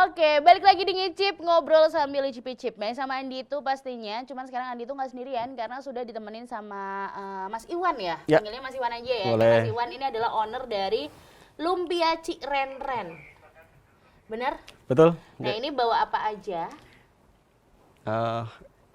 Oke, balik lagi di Ngicip, ngobrol sambil icip-icip. Main sama Andi itu pastinya, cuman sekarang Andi itu nggak sendirian karena sudah ditemenin sama Mas Iwan ya. Ya. Panggilnya Mas Iwan aja ya. Boleh. Mas Iwan ini adalah owner dari Lumpia Cirenren. Bener? Betul. Nah ini bawa apa aja? Eh,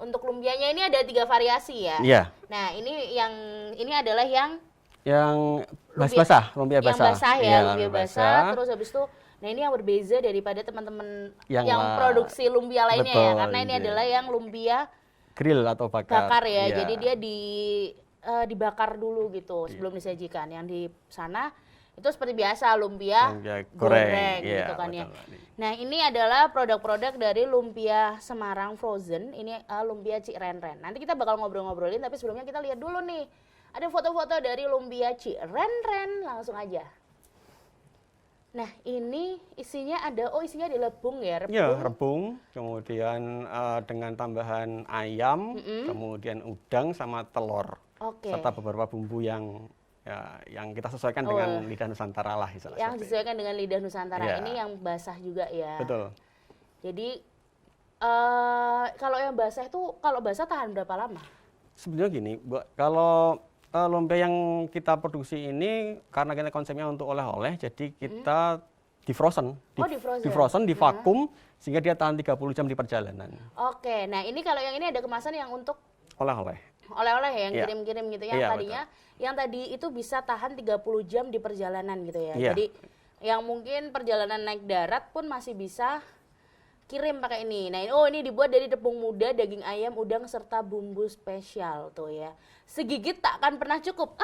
Untuk lumpianya ini ada 3 variasi ya. Iya. Nah ini adalah yang Yang basah, lumpia yang basah. basah ya, Iya, lumpia basah. Terus habis itu, nah ini yang berbeza daripada teman-teman yang produksi lumpia lainnya ya, betul, karena ini iya. adalah yang lumpia Grill atau bakar. bakar ya. Iya. Jadi dia dibakar dulu gitu sebelum disajikan. Yang di sana itu seperti biasa lumpia Lumpia goreng Iya, gitu kan ya. betul. Nah ini adalah produk-produk dari lumpia Semarang Frozen. Ini lumpia Cirenren. Nanti kita bakal ngobrol-ngobrolin, tapi sebelumnya kita lihat dulu nih. Ada foto-foto dari lumpia Cirenren, langsung aja. Nah ini isinya isinya ada rebung ya, rebung. Ya, rebung, kemudian dengan tambahan ayam, kemudian udang sama telur. Oke. Serta beberapa bumbu yang kita sesuaikan dengan lidah Nusantara lah istilahnya. Yang disesuaikan dengan lidah Nusantara. Iya. Ini yang basah juga ya. Betul. Jadi kalau yang basah itu, kalau basah tahan berapa lama? Sebenarnya gini, kalau lumpia yang kita produksi ini karena kita konsepnya untuk oleh-oleh, jadi kita di frozen, di frozen, di vakum sehingga dia tahan 30 jam di perjalanan. Oke, nah ini kalau yang ini ada kemasan yang untuk Oleh-oleh. oleh-oleh ya, yang Iya. kirim-kirim gitu. Yang Iya, tadinya, yang tadi itu bisa tahan 30 jam di perjalanan gitu ya. Iya. Jadi yang mungkin perjalanan naik darat pun masih bisa kirim pakai ini. Nah, ini dibuat dari tepung muda, daging ayam, udang serta bumbu spesial tuh ya. Segigit tak akan pernah cukup.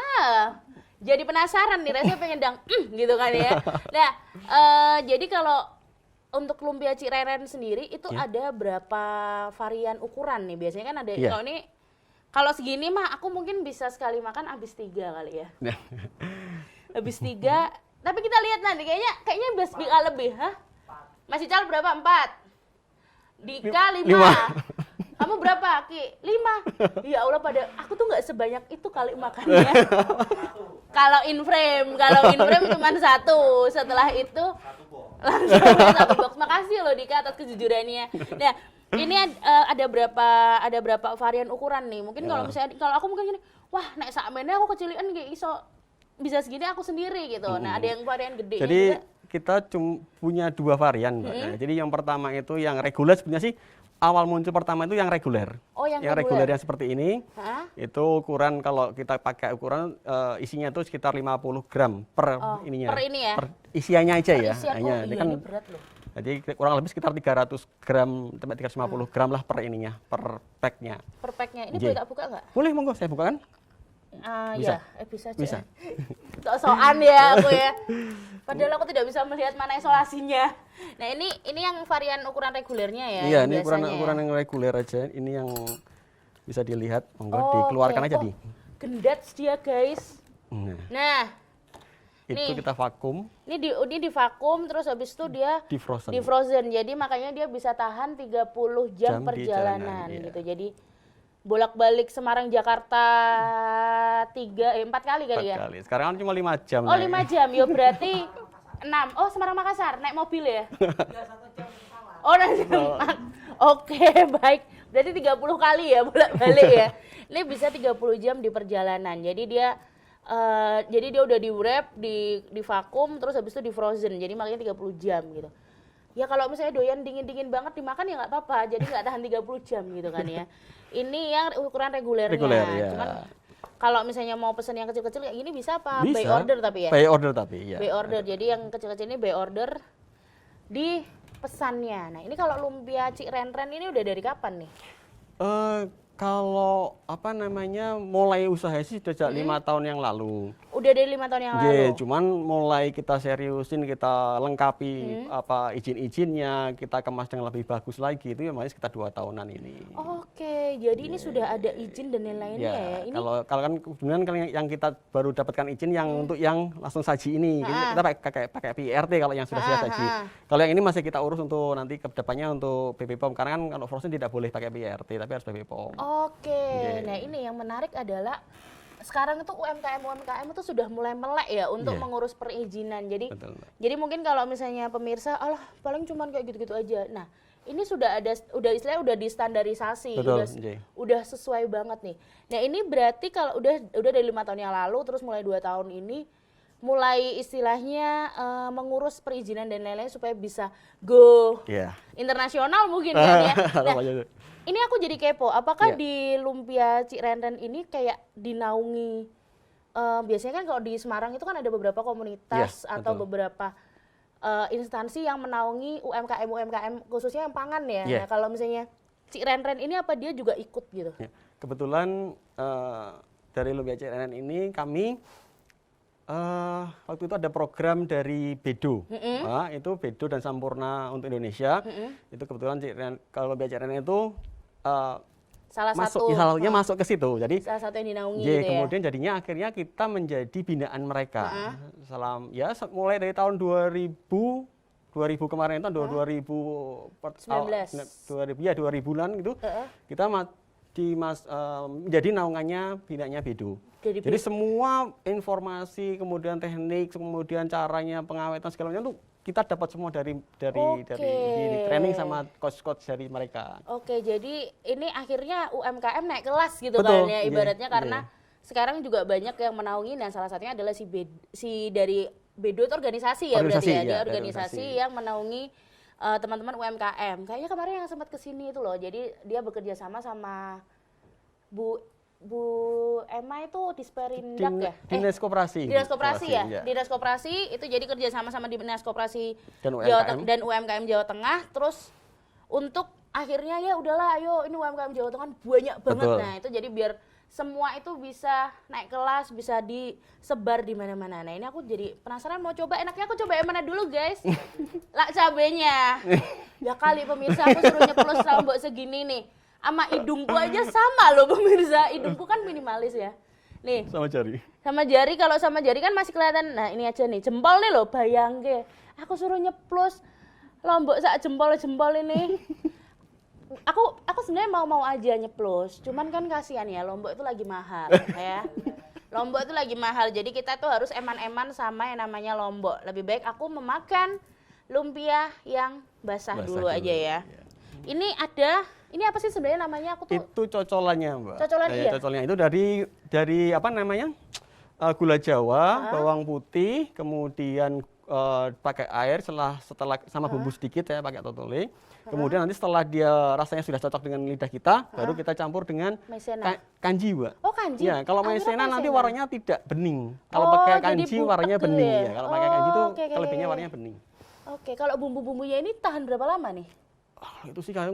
Jadi penasaran nih, rasanya pengen gitu kan ya. Nah, jadi kalau untuk lumpia Cirenren sendiri itu ada berapa varian ukuran nih? Biasanya kan ada Iya. kalau ini kalau segini mah aku mungkin bisa sekali makan habis 3 kali ya. Habis 3. Tapi kita lihat nanti kayaknya bisa lebih, Masih Cal berapa? 4. Dika 5. Kamu berapa, Ki? 5. Ya Allah, aku tuh nggak sebanyak itu kali makannya. Kalau in frame cuma 1. Setelah itu langsung 1 box. Makasih loh Dika atas kejujurannya. Nah, ini ada berapa varian ukuran nih? Mungkin kalau misalnya aku mungkin gini, wah nek sakmene aku kecilian kayak iso bisa segini aku sendiri gitu. Nah, ada yang varian gede. Jadi kita punya 2 varian, Mbak. Jadi yang pertama itu yang reguler, sebenarnya sih awal muncul pertama itu yang reguler. Oh, yang reguler yang seperti ini. Hah? Itu ukuran kalau kita pakai ukuran isinya itu sekitar 50 gram per ininya. Per ini ya? Per isiannya aja ya. Isian, Hanya, ini berat loh. Jadi kurang lebih sekitar 300 gram sampai 350 gram lah per ininya, per packnya. Per packnya. Ini J. boleh tak buka nggak? Boleh monggo saya bukakan. Ya, Bisa. bisa aja. Bisa. Sok-sokan ya aku ya. Padahal aku tidak bisa melihat mana isolasinya. Nah, ini yang varian ukuran regulernya ya. Iya, yang ini biasanya ukuran ya. yang reguler aja. Ini yang bisa dilihat, monggo Oh, dikeluarkan oke. aja Oh, gendats dia, guys. Nah, Itu nih. kita vakum ini di vakum terus habis itu dia di frozen. di frozen. Jadi makanya dia bisa tahan 30 jam Jam di perjalanan jalanan, iya. gitu. Jadi bolak-balik Semarang Jakarta 4 kali kali 4 ya. kali. Sekarang kan cuma 5 jam. Oh, 5 jam. Ya berarti 6. Oh, Semarang Makassar naik mobil ya? Oh, nanti. Oke, baik. Berarti 30 kali ya bolak-balik ya. Ini bisa 30 jam di perjalanan. Jadi dia udah di wrap, di vakum, terus habis itu di frozen. Jadi makanya 30 jam gitu. Ya kalau misalnya doyan dingin-dingin banget dimakan ya nggak apa-apa. Jadi nggak tahan 30 jam gitu kan ya. Ini yang ukuran regulernya. Reguler, ya. Cuman kalau misalnya mau pesen yang kecil-kecil kayak gini bisa apa? Bisa. By order tapi ya? By order tapi ya. By order. Jadi yang kecil-kecil ini by order di pesannya. Nah, ini kalau lumpia Cirenren ini udah dari kapan nih? Kalau mulai usaha sih sejak 5 tahun yang lalu. Udah dari 5 tahun yang lalu. Cuman mulai kita seriusin, kita lengkapi izin-izinnya, kita kemas dengan lebih bagus lagi itu ya masih sekitar 2 tahunan ini. Oke, jadi ini sudah ada izin dan lain-lainnya ya. Ini Kalau kan kemudian yang kita baru dapatkan izin yang untuk yang langsung saji ini, kita pakai PIRT kalau yang sudah siap saji. Kalau yang ini masih kita urus untuk nanti ke depannya untuk BPOM karena kan kalau frozen tidak boleh pakai PIRT tapi harus BPOM. Oke. Nah, ini yang menarik adalah sekarang itu UMKM itu sudah mulai melek ya untuk Iya. mengurus perizinan. Jadi Betul, Mbak. jadi mungkin kalau misalnya pemirsa, alah paling cuman kayak gitu-gitu aja. Nah, ini istilahnya udah distandarisasi, Betul, Jay. udah sesuai banget nih. Nah, ini berarti kalau udah dari 5 tahun yang lalu terus mulai 2 tahun ini mulai istilahnya mengurus perizinan dan lain-lain supaya bisa go Iya. internasional mungkin kan ya. Nah, Namanya tuh. ini aku jadi kepo, apakah Iya. di Lumpia Cirenren ini kayak dinaungi, biasanya kan kalau di Semarang itu kan ada beberapa komunitas Iya, atau betul. beberapa instansi yang menaungi UMKM khususnya yang pangan ya. Iya. Nah kalau misalnya Cirenren ini apa dia juga ikut gitu? Ya, kebetulan dari Lumpia Cirenren ini kami waktu itu ada program dari Bedo, itu Bedo dan Sampurna untuk Indonesia. Itu kebetulan kalau Lumpia Cirenren itu Salah masuk, satu masuk ke situ. Jadi salah satu yang dinaungi ya, gitu ya. kemudian jadinya akhirnya kita menjadi binaan mereka. Mulai dari tahun 2000 kemarin itu 2000-an gitu. Kita menjadi naungannya binanya Bedo. Jadi semua informasi, kemudian teknik, kemudian caranya pengawetan segala macam itu kita dapat semua dari di training sama coach-coach dari mereka. Oke, jadi ini akhirnya UMKM naik kelas gitu Betul, kan ya iya, ibaratnya karena iya. sekarang juga banyak yang menaungi dan salah satunya adalah si dari Bedo itu organisasi ya berarti ya, Organisasi, dia ya, organisasi organisasi. yang menaungi teman-teman UMKM. Kayaknya kemarin yang sempat kesini itu loh, jadi dia bekerja sama Bu Emma itu Disperindak ya? Dinas Koperasi. Dinas Koperasi ya? Iya. Dinas Koperasi itu jadi kerja sama Dinas Koperasi Dan UMKM. dan UMKM Jawa Tengah, terus untuk akhirnya ya udahlah ayo ini UMKM Jawa Tengah banyak banget. Betul. Nah itu jadi biar semua itu bisa naik kelas, bisa disebar di mana-mana. Nah ini aku jadi penasaran mau coba, enaknya aku coba yang mana dulu guys? Lak cabenya. Ya kali pemirsa aku suruh nyeplos lombok segini nih. Sama hidungku aja sama loh pemirsa, hidungku kan minimalis ya. Nih, Sama jari. sama jari, kalau sama jari kan masih kelihatan. Nah ini aja nih, jempol nih loh, bayangke. Aku suruh nyeplos lombok sak jempol-jempol ini. Aku sebenarnya mau aja nyeplos, cuman kan kasihan ya, lombok itu lagi mahal ya. Lombok itu lagi mahal, jadi kita tuh harus eman-eman sama yang namanya lombok. Lebih baik aku memakan lumpia yang basah dulu aja ya. Ini apa sih sebenarnya namanya aku tuh? Itu cocolannya, Mbak. Cocolan iya? Cocolannya itu dari apa namanya? Gula Jawa, bawang putih, kemudian pakai air setelah sama bumbu sedikit ya, pakai totole. Kemudian nanti setelah dia rasanya sudah cocok dengan lidah kita, baru kita campur dengan Maizena. kanji, Mbak. Oh kanji? Ya, kalau Aku kira maizena nanti maizena. warnanya tidak bening. Kalau Oh, pakai jadi kanji butek warnanya gitu bening ya? ya. Kalau pakai kanji itu Oke, kelebihannya warnanya bening. Oke, kalau bumbu-bumbunya ini tahan berapa lama nih? Itu sih kayak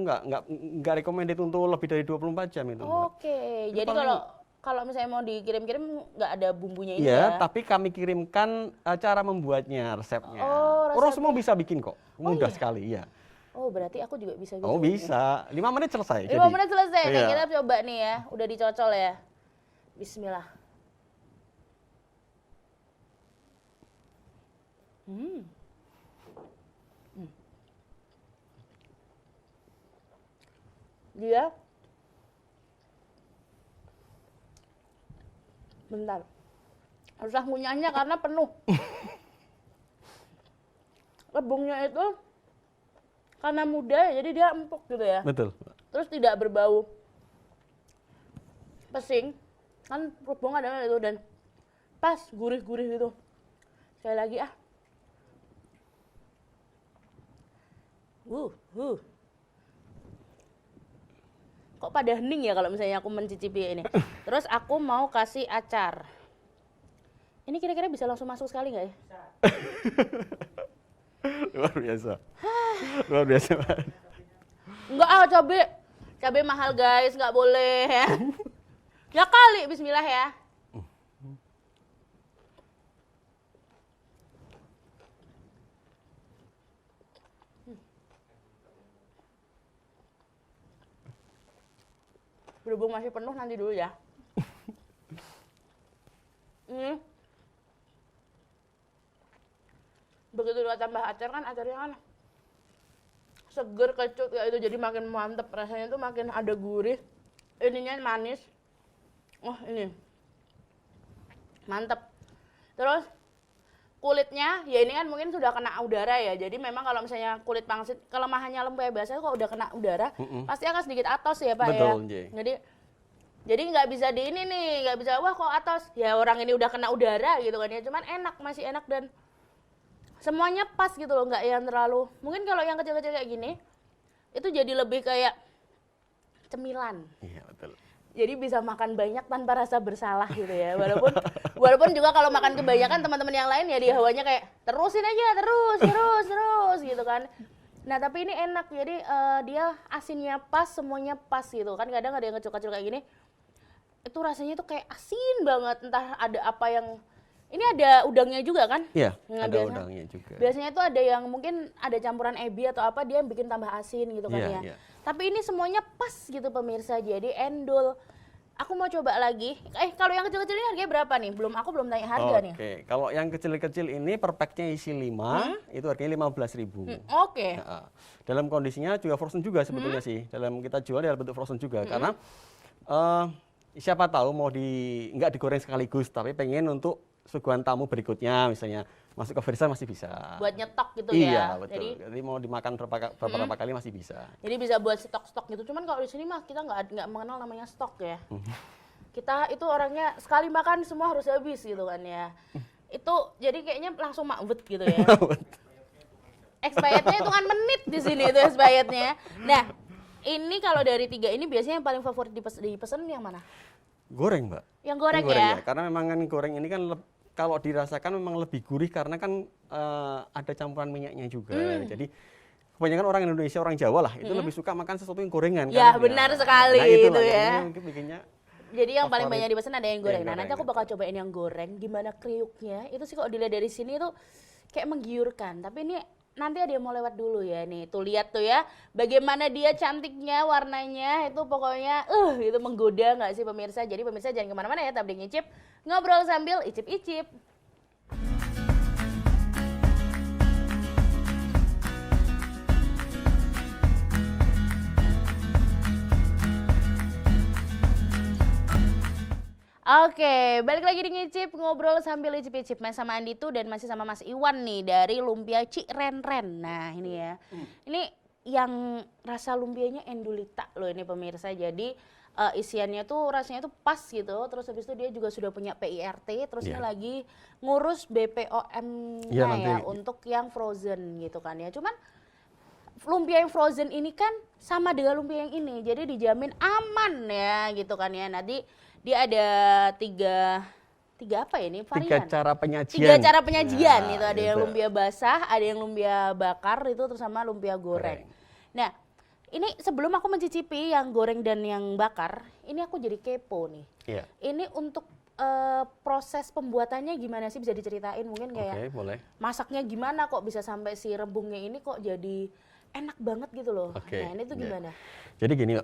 nggak recommended untuk lebih dari 24 jam itu, Mbak. Oke, jadi kalau misalnya mau dikirim-kirim nggak ada bumbunya ini Iya, ya? tapi kami kirimkan cara membuatnya, resepnya. Oh, Orang resepnya. semua bisa bikin kok, mudah iya? sekali, iya. Oh berarti aku juga bisa gitu. Oh bisa, 5 menit selesai. 5 menit selesai. Nah, Iya. kita coba nih ya, udah dicocol ya. Bismillah. Dia bentar. Susah ngunyahnya karena penuh. Rebungnya itu karena muda ya, jadi dia empuk gitu ya. Betul. Terus tidak berbau pesing, kan rebung ada itu, dan pas gurih-gurih gitu. Sekali lagi ah. Kok pada hening ya kalau misalnya aku mencicipi ini. Terus aku mau kasih acar. Ini kira-kira bisa langsung masuk sekali nggak ya? Luar biasa. Luar biasa, Pak. Enggak cabai mahal guys, nggak boleh ya. Ya kali, bismillah ya. Berhubung masih penuh nanti dulu ya. Ini begitu dua tambah acar kan, acarnya kan seger kecut ya, itu jadi makin mantep rasanya, tuh makin ada gurih, ininya manis. Oh ini Mantep. Terus kulitnya, ya ini kan mungkin sudah kena udara ya. Jadi memang kalau misalnya kulit pangsit, kelemahannya lumpia biasa kalau udah kena udara, pasti akan sedikit atos ya Pak Betul, ya. Nji. Jadi nggak bisa di ini nih, nggak bisa wah kok atos. Ya orang ini udah kena udara gitu kan ya. Cuman enak, masih enak dan semuanya pas gitu loh, nggak yang terlalu. Mungkin kalau yang kecil-kecil kayak gini, itu jadi lebih kayak cemilan. Iya, betul. Jadi bisa makan banyak tanpa rasa bersalah gitu ya. Walaupun juga kalau makan kebanyakan teman-teman yang lain ya dia hawanya kayak terusin aja terus gitu kan. Nah tapi ini enak, jadi dia asinnya pas, semuanya pas gitu kan. Kadang ada yang kecil-kecil kayak gini, itu rasanya tuh kayak asin banget. Entah ada apa yang, ini ada udangnya juga kan? Iya, Nah, ada udangnya juga. Biasanya itu ada yang mungkin ada campuran ebi atau apa, dia yang bikin tambah asin gitu kan ya. Iya. Tapi ini semuanya pas gitu pemirsa, jadi endul. Aku mau coba lagi. Kalau yang kecil-kecil ini harganya berapa nih? Aku belum tanya harga nih. Oke, kalau yang kecil-kecil ini per packnya isi 5, itu harganya 15.000. Oke. Nah, dalam kondisinya juga frozen juga sebetulnya sih. Dalam kita jual dalam bentuk frozen juga karena siapa tahu mau nggak digoreng sekaligus, tapi pengen untuk suguhan tamu berikutnya misalnya masuk ke freezer masih bisa. Buat nyetok gitu iya, ya. betul. Jadi mau dimakan beberapa kali masih bisa. Jadi bisa buat stok-stok gitu. Cuman kalau di sini mah kita nggak mengenal namanya stok ya. Kita itu orangnya sekali makan semua harus habis gitu kan ya. Itu jadi kayaknya langsung makwet gitu ya. Expirednya hitungan menit di sini itu expirednya. Nah, ini kalau dari 3 ini biasanya yang paling favorit dipesan yang mana? Goreng, Mbak. Yang goreng Yang ya? Karena memang kan goreng ini kan kalau dirasakan memang lebih gurih karena kan ada campuran minyaknya juga. Jadi kebanyakan orang Indonesia, orang Jawa lah itu lebih suka makan sesuatu yang gorengan. Ya kan? benar sekali nah, itu itulah, ya. Ini bikinnya Jadi yang paling favorit. banyak dipesan ada yang goreng. Yang Nah nanti goreng, aku bakal cobain yang goreng. Gimana kriuknya? Itu sih kalau dilihat dari sini tuh kayak menggiurkan. Tapi ini nanti ada yang mau lewat dulu ya. Nih tuh lihat tuh ya. Bagaimana dia cantiknya, warnanya itu pokoknya itu menggoda nggak sih pemirsa? Jadi pemirsa jangan kemana-mana ya. Tablik ngicip, ngobrol sambil icip-icip. Oke, balik lagi di Ngicip, ngobrol sambil icip-icip. Masih sama Andi tuh dan masih sama Mas Iwan nih dari Lumpia Cik Ren-Ren. Nah ini ya, ini yang rasa lumpianya endulita loh ini pemirsa. Jadi isiannya tuh rasanya tuh pas gitu. Terus habis itu dia juga sudah punya PIRT. Terus ini lagi ngurus BPOM-nya ya untuk yang frozen gitu kan ya. Cuman lumpia yang frozen ini kan sama dengan lumpia yang ini. Jadi dijamin aman ya gitu kan ya. Nanti dia ada tiga apa ya ini varian? 3 cara penyajian. 3 cara penyajian Nah, itu ada yang lumpia basah, ada yang lumpia bakar itu terus sama lumpia goreng. Nah, ini sebelum aku mencicipi yang goreng dan yang bakar, ini aku jadi kepo nih. Iya. Ini untuk proses pembuatannya gimana sih, bisa diceritain mungkin kayak boleh. masaknya gimana kok bisa sampai si rebungnya ini kok jadi enak banget gitu loh. Oke. Nah, ini tuh gimana? Jadi gini,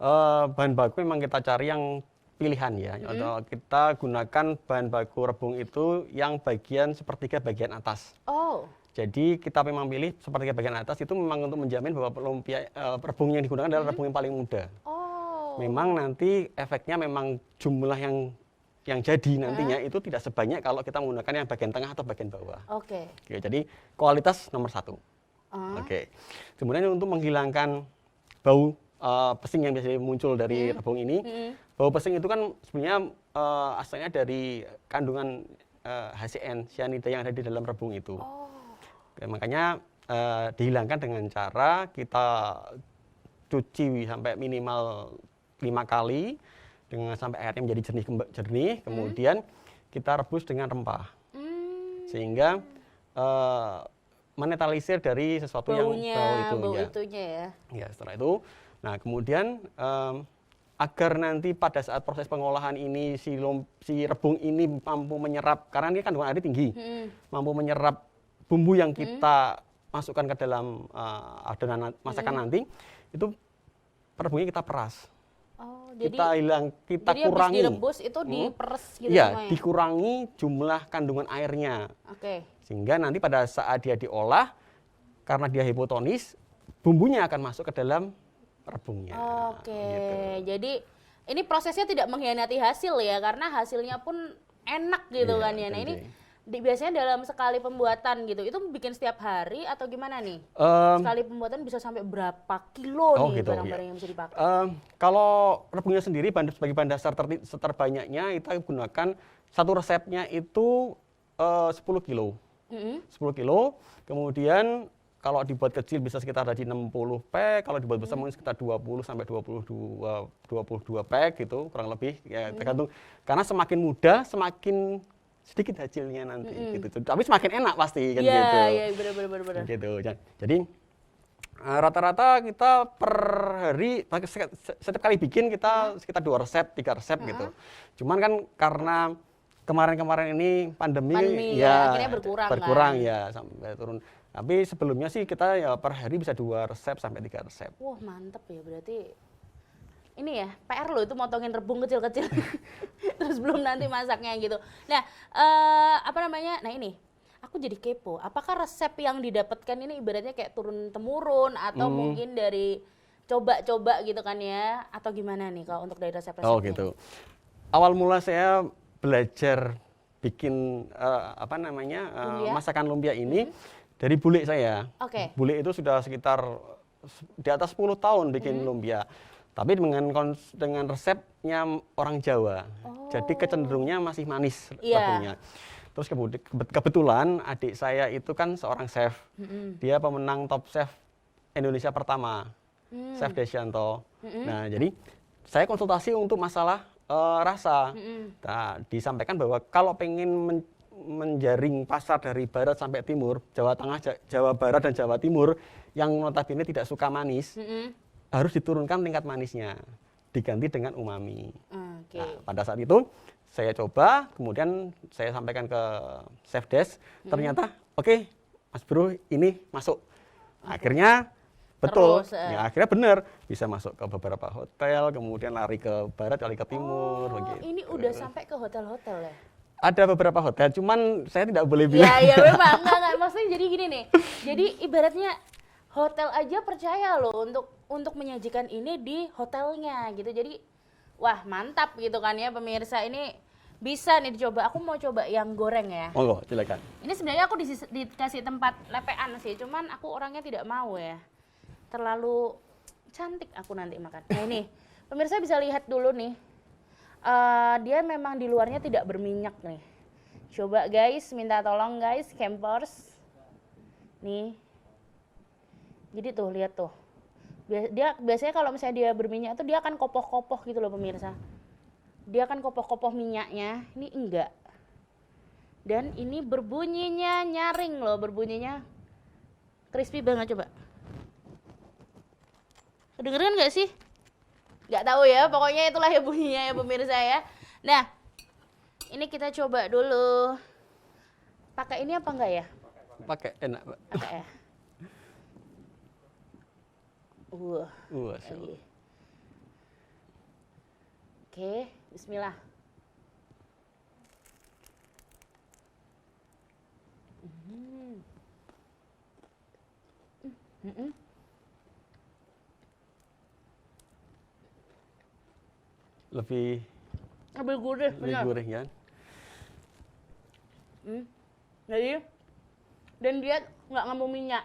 bahan baku memang kita cari yang pilihan ya. Atau kita gunakan bahan baku rebung itu yang bagian sepertiga bagian atas. Oh. Jadi kita memang pilih sepertiga bagian atas itu memang untuk menjamin bahwa lumpia rebung yang digunakan adalah rebung yang paling muda. Oh. Memang nanti efeknya memang jumlah yang jadi nantinya itu tidak sebanyak kalau kita menggunakan yang bagian tengah atau bagian bawah. Oke. Jadi kualitas nomor 1. Oke. Kemudian untuk menghilangkan bau pesing yang biasanya muncul dari rebung ini, bau pesing itu kan sebenarnya asalnya dari kandungan HCN, cyanida yang ada di dalam rebung itu. Oke, makanya dihilangkan dengan cara kita cuci sampai minimal 5 kali dengan sampai airnya menjadi jernih, kemudian kita rebus dengan rempah, sehingga menetralisir dari sesuatu Baunya, yang bau itunya ya. Ya, setelah itu, nah kemudian agar nanti pada saat proses pengolahan ini si rebung ini mampu menyerap, karena ini kandungan airnya tinggi, mampu menyerap bumbu yang kita masukkan ke dalam adonan masakan nanti, itu rebungnya kita peras. Oh, kita jadi kurangi. Jadi direbus itu diperes gitu Iya, semuanya? dikurangi jumlah kandungan airnya. Oke. Sehingga nanti pada saat dia diolah, karena dia hipotonis, bumbunya akan masuk ke dalam rebungnya. Oke, Gitu. jadi ini prosesnya tidak mengkhianati hasil ya, karena hasilnya pun enak gitu Iya, kan ya. Nah ini biasanya dalam sekali pembuatan gitu, itu bikin setiap hari atau gimana nih? Sekali pembuatan bisa sampai berapa kilo nih gitu, barang-barang yang bisa dipakai? Kalau rebungnya sendiri sebagai bahan dasar terbanyaknya kita gunakan satu resepnya itu 10 kilo. 10 kilo, kemudian kalau dibuat kecil bisa sekitar dari 60 pack, kalau dibuat besar mungkin sekitar 20 sampai 22 pack gitu, kurang lebih ya tergantung. Karena semakin muda semakin sedikit hasilnya nanti gitu. Tapi semakin enak pasti kan gitu. Iya, benar. Gitu. Jadi rata-rata kita per hari setiap kali bikin kita sekitar 2 resep, 3 resep gitu. Cuman kan karena kemarin-kemarin ini pandemi ya akhirnya berkurang kan? Ya Sampai turun. Tapi sebelumnya sih kita ya per hari bisa 2 resep sampai 3 resep. Wah, mantep ya, berarti ini ya PR lo itu motongin rebung kecil-kecil terus belum nanti masaknya gitu. Nah nah ini aku jadi kepo, apakah resep yang didapatkan ini ibaratnya kayak turun temurun atau mungkin dari coba-coba gitu kan ya, atau gimana nih kalau untuk dari resep-resepnya? Oh gitu. Awal mula saya belajar bikin masakan lumpia ini dari bule saya. Bule itu sudah sekitar di atas 10 tahun bikin lumpia. Tapi dengan resepnya orang Jawa. Jadi kecenderungnya masih manis rebungnya. Terus kebetulan adik saya itu kan seorang chef. Dia pemenang Top Chef Indonesia pertama. Chef Desyanto. Nah, jadi saya konsultasi untuk masalah rasa. Nah, disampaikan bahwa kalau pengen menjaring pasar dari barat sampai timur, Jawa Tengah, Jawa Barat dan Jawa Timur yang notabene tidak suka manis, harus diturunkan tingkat manisnya, diganti dengan umami. Nah, pada saat itu saya coba, kemudian saya sampaikan ke Chef Des, ternyata oke, Mas Bro ini masuk. Akhirnya betul, akhirnya benar bisa masuk ke beberapa hotel, kemudian lari ke barat, lari ke timur. Begitu. Ini udah sampai ke hotel-hotel ya? Ada beberapa hotel, cuman saya tidak boleh bilang. Ya memang, enggak. Maksudnya jadi gini nih, jadi ibaratnya hotel aja percaya loh untuk menyajikan ini di hotelnya gitu. Jadi wah mantap gitu kan ya pemirsa, ini bisa nih dicoba. Aku mau coba yang goreng ya. Monggo, silakan. Ini sebenarnya aku dikasih tempat lepean sih, cuman aku orangnya tidak mau ya. Terlalu cantik aku nanti makan. Nah ini pemirsa bisa lihat dulu nih. Dia memang di luarnya tidak berminyak nih. Coba guys, minta tolong guys, campers. Nih. Jadi tuh, lihat tuh. Dia biasanya kalau misalnya dia berminyak tuh dia akan kopoh-kopoh gitu loh pemirsa. Dia akan kopoh-kopoh minyaknya, ini enggak. Dan ini berbunyinya nyaring loh, berbunyinya crispy banget, coba. Kedengeran nggak sih? Nggak tahu ya, pokoknya itulah ya bunyinya ya pemirsa ya. Nah, ini kita coba dulu. Pakai ini apa enggak ya? Pakai, enak Pak. Pakai ya. Oke, bismillah. Lebih gurih, benar. gurih kan? Jadi, dan dia nggak ngemu minyak.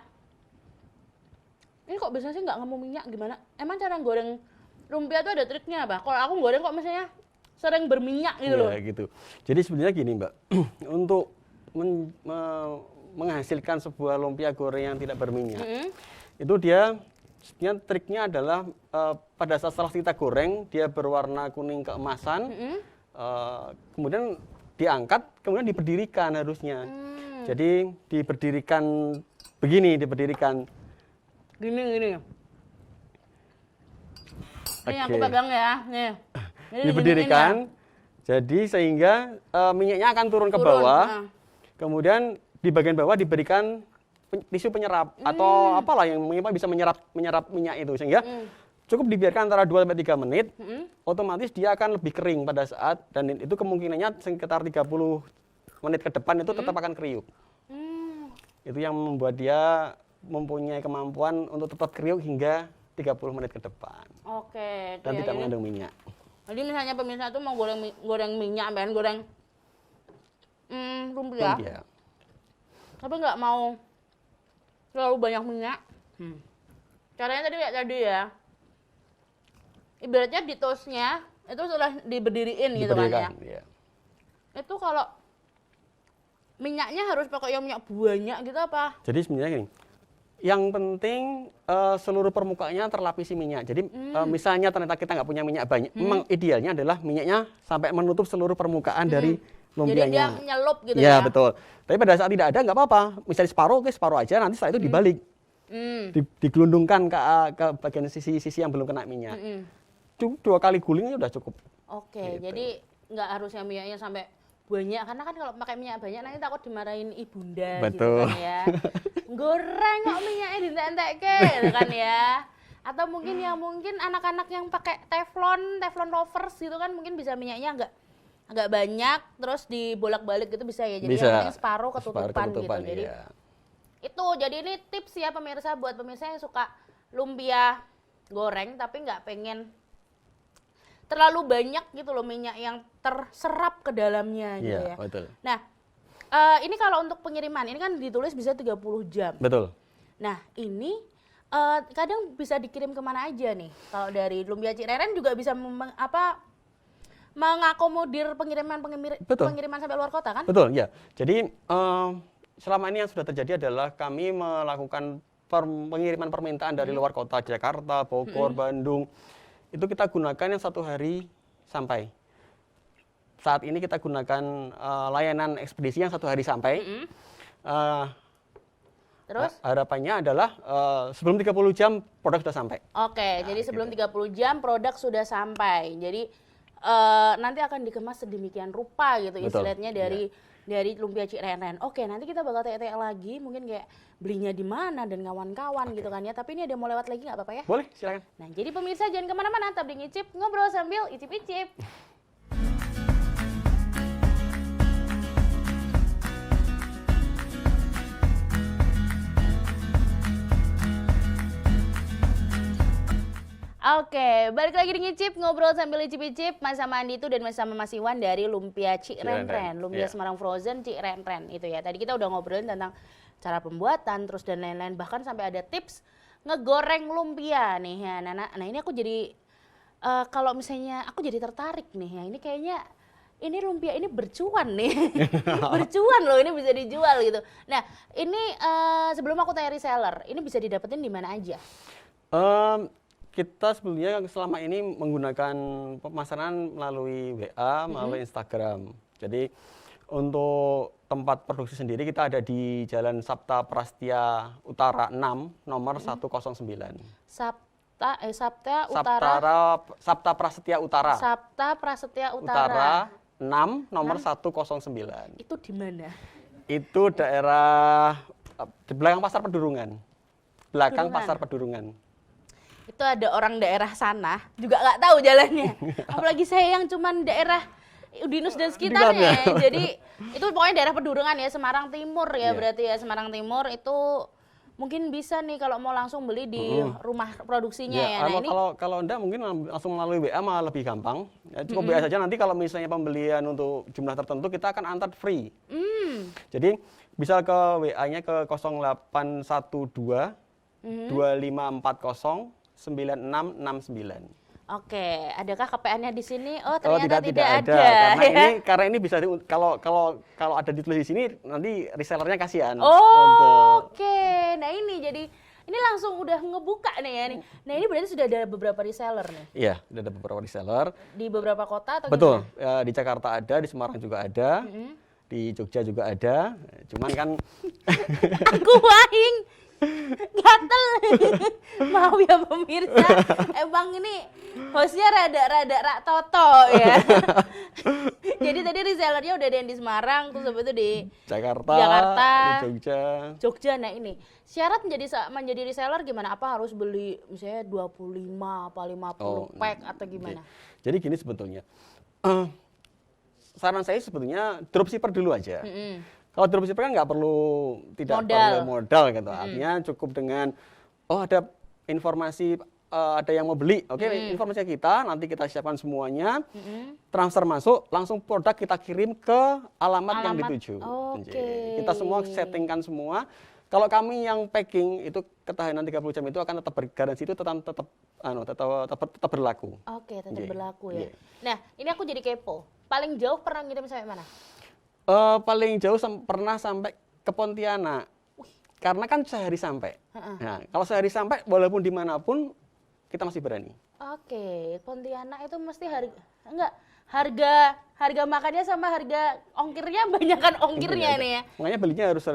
Ini kok biasanya sih nggak ngemu minyak gimana? Emang cara goreng lumpia tuh ada triknya apa? Kalau aku goreng kok misalnya sering berminyak gitu loh. Ya gitu. Jadi sebenarnya gini Mbak, untuk menghasilkan sebuah lumpia goreng yang tidak berminyak, itu dia sebenarnya triknya adalah pada saat setelah kita goreng dia berwarna kuning keemasan, kemudian diangkat, kemudian diberdirikan harusnya. Jadi diberdirikan begini, diberdirikan. Gini. Ini aku pegang ya, nih. Diberdirikan, jadi sehingga minyaknya akan turun ke bawah. Kemudian di bagian bawah diberikan tisu penyerap atau apalah yang bisa menyerap minyak itu, sehingga cukup dibiarkan antara 2-3 menit, otomatis dia akan lebih kering pada saat, dan itu kemungkinannya sekitar 30 menit ke depan itu tetap akan kriuk. Itu yang membuat dia mempunyai kemampuan untuk tetap kriuk hingga 30 menit ke depan. Oke. Dan tidak mengandung minyak. Jadi misalnya pemirsa tuh mau goreng minyak, goreng lumpia. Tapi nggak mau terlalu banyak minyak. Caranya tadi kayak tadi ya. Ibaratnya di toastnya itu setelah diberdiriin gitu kan ya. Iya. Itu kalau minyaknya harus pakai yang minyak banyak gitu apa? Jadi sebenarnya gini, yang penting seluruh permukaannya terlapisi minyak. Jadi misalnya ternyata kita nggak punya minyak banyak, memang idealnya adalah minyaknya sampai menutup seluruh permukaan dari lumpianya. Jadi dia menyelup gitu Ya, ya? betul. Tapi pada saat tidak ada nggak apa-apa. Misalnya separuh, oke separuh aja. Nanti setelah itu dibalik, digelundungkan ke bagian sisi-sisi yang belum kena minyak. 2 kali gulingnya udah cukup. Oke, Gitu. jadi nggak harusnya minyaknya sampai banyak, karena kan kalau pakai minyak banyak nanti takut dimarahin ibunda gitu Betul. kan ya. Goreng kok minyaknya dientek-entekke gitu kan ya. Atau mungkin anak-anak yang pakai teflon lovers gitu kan mungkin bisa minyaknya agak banyak terus dibolak-balik gitu bisa ya. Jadi Bisa. yang penting separuh ketutupan gitu. Jadi iya. jadi ini tips ya pemirsa, buat pemirsa yang suka lumpia goreng tapi nggak pengen terlalu banyak gitu loh minyak yang terserap ke dalamnya gitu Iya, ya. betul. Nah, ini kalau untuk pengiriman, ini kan ditulis bisa 30 jam. Betul. Nah, ini kadang bisa dikirim kemana aja nih? Kalau dari Lumpia Cireren juga bisa mengakomodir pengiriman sampai luar kota kan? Betul, ya. Jadi selama ini yang sudah terjadi adalah kami melakukan pengiriman permintaan dari luar kota, Jakarta, Bogor, Bandung. Itu kita gunakan yang 1 hari sampai. Saat ini kita gunakan layanan ekspedisi yang 1 hari sampai. Terus? Harapannya adalah sebelum 30 jam produk sudah sampai. Oke, jadi sebelum 30 jam produk sudah sampai. Jadi nanti akan dikemas sedemikian rupa gitu. Betul. Istilahnya dari Lumpia Cireren. Oke, nanti kita bakal tanya lagi, mungkin kayak belinya di mana dan kawan-kawan gitu kan ya. Tapi ini ada mau lewat lagi nggak apa-apa ya? Boleh, silakan. Nah, jadi pemirsa jangan kemana-mana, tetap di Ngicip, ngobrol sambil icip-icip. Oke, balik lagi di Ngicip, ngobrol sambil icip-icip sama Andi itu dan sama Mas Iwan dari Lumpia Cireren. Lumpia Semarang Frozen Cireren itu ya. Tadi kita udah ngobrolin tentang cara pembuatan terus dan lain-lain, bahkan sampai ada tips ngegoreng lumpia nih ya. Nah ini aku jadi kalau misalnya aku jadi tertarik nih ya. Ini kayaknya ini lumpia ini bercuan nih. Bercuan loh, ini bisa dijual gitu. Nah, ini sebelum aku tanya reseller, ini bisa didapetin di mana aja? Kita sebelumnya selama ini menggunakan pemasaran melalui WA, melalui Instagram. Jadi untuk tempat produksi sendiri kita ada di Jalan Sabta Prastia Utara 6, nomor 109. Sabta Prasetya Utara. Sabta Prasetya Utara 6, nomor 109. Itu di mana? Itu daerah di belakang Pasar Pedurungan. Belakang Pasar Pedurungan. Itu ada orang daerah sana juga nggak tahu jalannya. Apalagi saya yang cuman daerah Udinus dan sekitarnya. Jadi itu pokoknya daerah Pedurungan ya, Semarang Timur ya. Berarti ya Semarang Timur itu mungkin bisa nih kalau mau langsung beli di rumah produksinya ya. Nah, ini kalau enggak mungkin langsung melalui WA malah lebih gampang. Ya, cukup WA saja, nanti kalau misalnya pembelian untuk jumlah tertentu kita akan antar free. Jadi bisa ke WA-nya ke 0812 2540 9669. Oke, adakah KPN-nya di sini? Oh, ternyata tidak ada. Karena ini bisa kalau ada ditulis di sini nanti resellernya kasihan. Oke. Nah, ini jadi ini langsung udah ngebuka nih ya nih. Nah, ini berarti sudah ada beberapa reseller nih. Iya, sudah ada beberapa reseller. Di beberapa kota atau Betul. gimana? Ya, di Jakarta ada, di Semarang juga ada. Di Jogja juga ada. Cuman kan aku waing gatel. Maaf ya pemirsa, emang ini hostnya rada rak toto ya. Jadi tadi resellernya udah ada yang di Semarang, terus habis itu di Jakarta, di Jogja. Nah ini syarat menjadi reseller gimana? Apa harus beli misalnya 25 apa 50 pack atau gimana? Jadi gini sebetulnya, saran saya sebetulnya dropshipper dulu aja. Kalau dropshipper kan nggak perlu perlu modal gitu. Artinya cukup dengan ada informasi ada yang mau beli, oke, informasi kita, nanti kita siapkan semuanya, transfer masuk, langsung produk kita kirim ke alamat yang dituju. Oke. Kita semua settingkan semua. Kalau kami yang packing itu ketahanan 30 jam itu akan tetap bergaransi, itu tetap berlaku. Oke, tetap berlaku ya. Nah, ini aku jadi kepo. Paling jauh pernah ngirim sampai mana? Paling jauh pernah sampai ke Pontianak. Karena kan sehari sampai. Nah, kalau sehari sampai, walaupun dimanapun, kita masih berani. Oke, Pontianak itu mesti harga makannya sama harga ongkirnya banyakan ongkirnya nih ya. Makanya belinya harus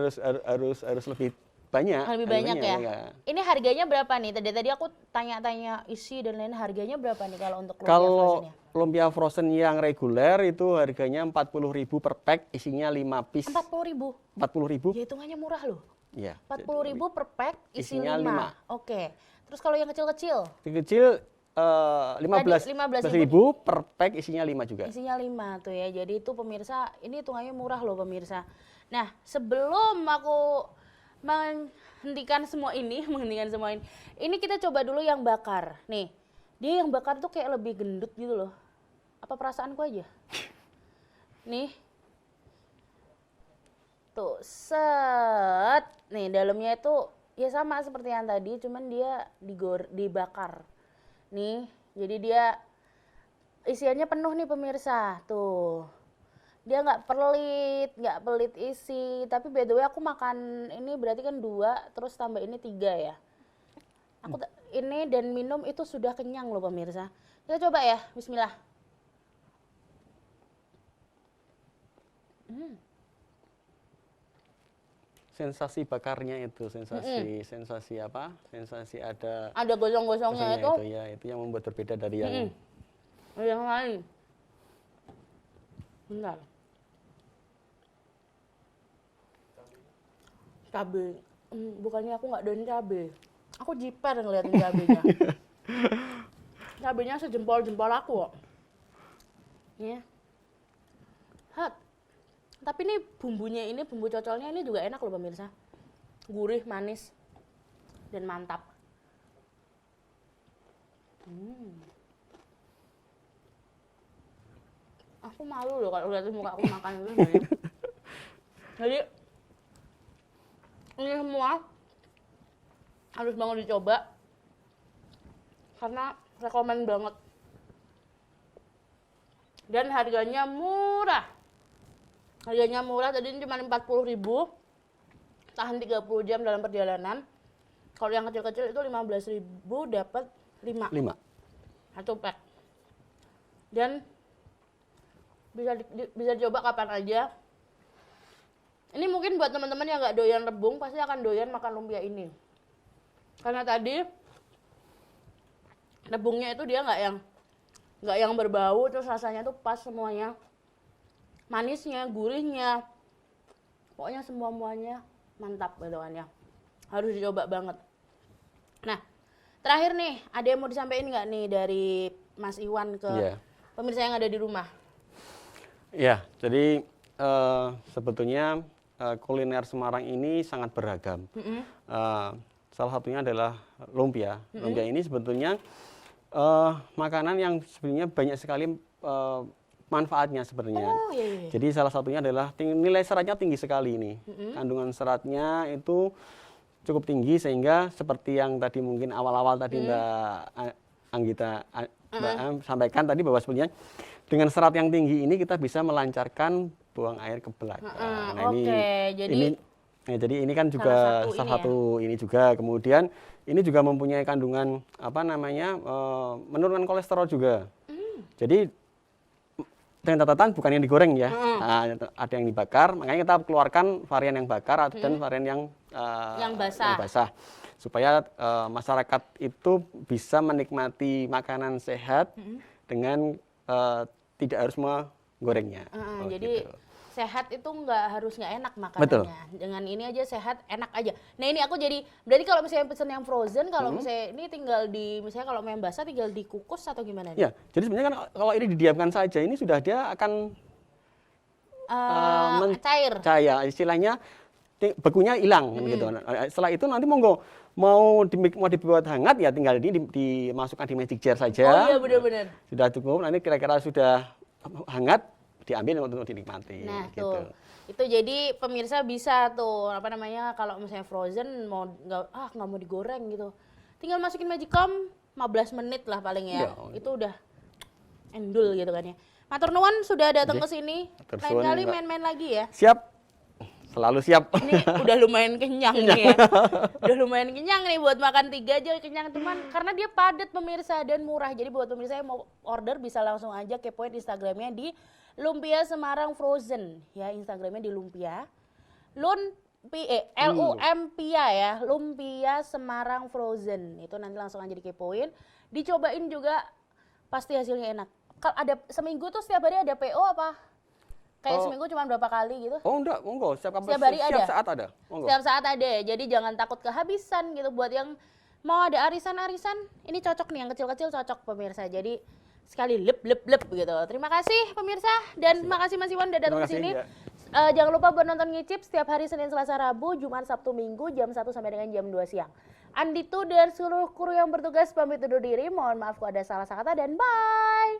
lebih banyak. Lebih banyak ya. Ini harganya berapa nih? Tadi aku tanya-tanya isi dan lain, harganya berapa nih kalau untuk lumpia frozennya? Lumpia frozen yang reguler itu harganya 40.000 per pack, isinya 5 piece. 40.000. 40.000. Ya hitungannya murah loh. Iya. 40.000 per pack, isinya 5. 5. Oke. Terus kalau yang kecil-kecil? Kecil 15.000 per pack, isinya 5 juga. Isinya 5 tuh ya. Jadi itu pemirsa, ini hitungannya murah loh pemirsa. Nah, sebelum aku menghentikan semua ini, ini kita coba dulu yang bakar. Nih, dia yang bakar tuh kayak lebih gendut gitu loh. Apa perasaanku aja? Nih. Tuh, set. Nih, dalamnya itu ya sama seperti yang tadi, cuman dia dibakar. Nih, jadi dia isiannya penuh nih pemirsa. Tuh. Dia nggak pelit isi. Tapi by the way aku makan ini berarti kan 2, terus tambah ini 3 ya. Aku ini dan minum itu sudah kenyang loh pemirsa. Kita coba ya, bismillah. Sensasi bakarnya itu, sensasi apa? Sensasi ada Gosong-gosongnya itu. Ya, itu yang membuat berbeda dari yang lain. Bentar. Cabai. Bukannya aku nggak doyan cabai. Aku jiper ngeliatin cabainya. Cabainya sejempol-jempol aku kok. Ya. Hat. Tapi ini bumbunya ini, bumbu cocolnya ini juga enak loh pemirsa. Gurih, manis, dan mantap. Aku malu loh kalau lihat muka aku makan itu. Jadi ini semua harus banget dicoba karena rekomen banget. Dan harganya murah. Harganya murah, tadi ini cuma 40.000. Tahan 30 jam dalam perjalanan. Kalau yang kecil-kecil itu 15.000 dapat 5. 1 pack. Dan bisa dicoba kapan aja. Ini mungkin buat teman-teman yang nggak doyan rebung pasti akan doyan makan lumpia ini. Karena tadi rebungnya itu dia nggak yang berbau, terus rasanya tuh pas semuanya. Manisnya, gurihnya, pokoknya semuanya mantap gitu kan ya. Harus dicoba banget. Nah, terakhir nih, ada yang mau disampaikan nggak nih dari Mas Iwan ke pemirsa yang ada di rumah? Ya, jadi sebetulnya kuliner Semarang ini sangat beragam. Salah satunya adalah lumpia. Lumpia ini sebetulnya makanan yang sebenarnya banyak sekali manfaatnya sebenarnya. Jadi salah satunya adalah nilai seratnya tinggi sekali ini. Kandungan seratnya itu cukup tinggi sehingga seperti yang tadi mungkin awal-awal tadi Mbak Anggita sampaikan tadi bahwa sebenarnya dengan serat yang tinggi ini kita bisa melancarkan buang air ke belakang. Nah, jadi ini kan juga salah satu ini juga. Kemudian ini juga mempunyai kandungan menurunkan kolesterol juga. Jadi dengan catatan bukan yang digoreng ya, ada yang dibakar, makanya kita keluarkan varian yang bakar dan varian yang basah, supaya masyarakat itu bisa menikmati makanan sehat dengan tidak harus menggorengnya. Jadi gitu. Sehat itu nggak enak makanannya. Betul. Dengan ini aja sehat, enak aja. Nah ini aku jadi, berarti kalau misalnya pesen yang frozen, kalau misalnya ini tinggal misalnya kalau yang basah tinggal dikukus atau gimana nih? Ya, jadi sebenarnya kan kalau ini didiamkan saja, ini sudah dia akan cair. Istilahnya bekunya hilang gitu. Setelah itu nanti monggo mau dibuat hangat ya tinggal dimasukkan di magic jar saja. Oh iya benar-benar. Sudah cukup, nanti kira-kira sudah hangat diambil untuk dinikmati. Nah gitu. tuh, itu jadi pemirsa bisa tuh apa namanya kalau misalnya frozen mau nggak mau digoreng gitu, tinggal masukin magicom 15 menit lah paling ya, itu udah endul gitu kan ya. Matur nuwun sudah datang ke sini. Lain kali main-main lagi ya. Siap. Selalu siap. Ini udah lumayan kenyang nih ya. Udah lumayan kenyang nih buat makan 3 aja kenyang cuman karena dia padat pemirsa dan murah. Jadi buat pemirsa yang mau order bisa langsung aja kepoin Instagramnya di Lumpia Semarang Frozen ya, Instagramnya di Lumpia. Lumpia ya, Lumpia Semarang Frozen. Itu nanti langsung aja dikepoin. Dicobain juga pasti hasilnya enak. Kalau ada seminggu tuh setiap hari ada PO apa? Kayak seminggu cuma berapa kali gitu? Oh enggak, monggo. Setiap hari ada? Saat ada. Monggo. Setiap saat ada ya, jadi jangan takut kehabisan gitu. Buat yang mau ada arisan-arisan, ini cocok nih, yang kecil-kecil cocok pemirsa. Jadi sekali lep gitu. Terima kasih pemirsa, dan makasih Mas Iwan udah datang ke sini. Ya. Jangan lupa buat nonton Ngicip setiap hari Senin, Selasa, Rabu, Jumat, Sabtu, Minggu, jam 1 sampai dengan jam 2 siang. Andito dan seluruh kru yang bertugas pamit undur diri. Mohon maaf kalau ada salah kata dan bye!